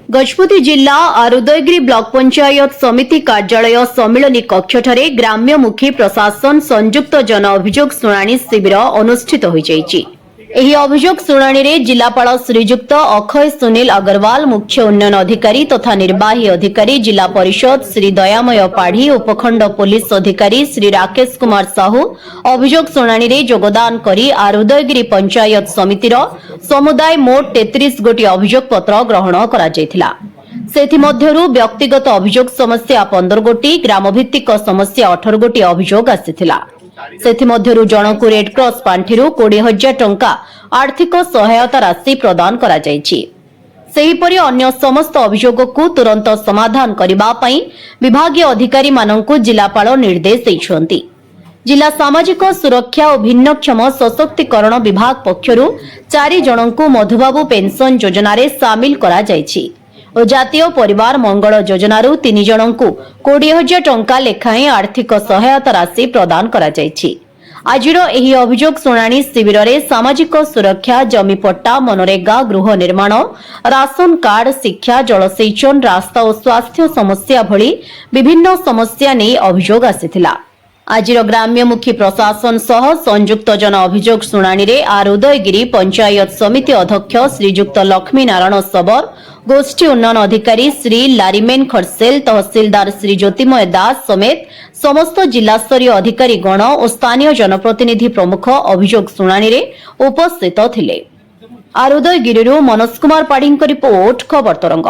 गजपति जिला आरुदयगिरी ब्लॉक पंचायत समिति कार्यालय सम्मिलनी कक्षठारे ग्राम्यमुखी प्रशासन संयुक्त जन अभियोग शुणाणी शिविर अनुष्ठित हो जाइछि। एही अभियोग शुणाणी रे जिलापाल श्रीजुक्त अक्षय सुनील अग्रवाल, मुख्य उन्नयन अधिकारी तथा निर्वाही अधिकारी जिला परिषद श्री दयामय पाढ़ी, उपखंड पुलिस अधिकारी श्री राकेश कुमार साहू अभियोग शुणाणी रे योगदान करी आरुदयगिरी पंचायत समितिर समुदाय मोट 33 गोटी अभियोग पत्र ग्रहण करा जायथिला। सेथि मध्यरु व्यक्तिगत अभियोग समस्या 15 गोटी, ग्रामभित्तिक समस्या 18 गोटी अभियोग आसिथिला। सेथि मध्यरु जनकु रेड क्रॉस पांठिरु 20,000 टंका आर्थिक सहायता राशि प्रदान करा जायछि। सेहिपरि अन्य समस्त अभियोग को तुरंत समाधान करिबा पई विभागीय अधिकारी माननकु जिलापाल निर्देश दैछन्ति। जिला सामाजिक सुरक्षा और भिन्नक्षम सशक्तिकरण विभाग पक्षरु 4 जनंकु मधुबाबू पेंशन योजना रे शामिल करा जायछि और जातीय परिवार मंगल योजनारू 3 जनंकु 20,000 टंका लेखाएं आर्थिक सहायता राशि प्रदान करा जायछि। आजिर एही अभियोग शुणाणी शिविर रे सामाजिक सुरक्षा, जमीपट्टा, मनरेगा, गृह निर्माण, राशन कार्ड, शिक्षा, जलसेचन, रास्ता और स्वास्थ्य समस्या भली विभिन्न समस्या नै अभियोग आसिथिला। आजिर ग्राम्यमुखी प्रशासन सह संयुक्त जन अभियोग शुणाणी रे आरुदयगिरी पंचायत समिति अध्यक्ष श्रीजुक्त लक्ष्मी नारायण सबर, गोष्ठी उन्नयन अधिकारी श्री लारिमेन खरसेल, तहसीलदार श्री ज्योतिमय दास समेत समस्त जिलास्तरीय अधिकारी गण और स्थानीय जनप्रतिनिधि प्रमुख अभियोग शुणाणी रे उपस्थित थिले। आरुदयगिरी मनोज कुमार पाढ़ी रिपोर्ट, खबर तरंग।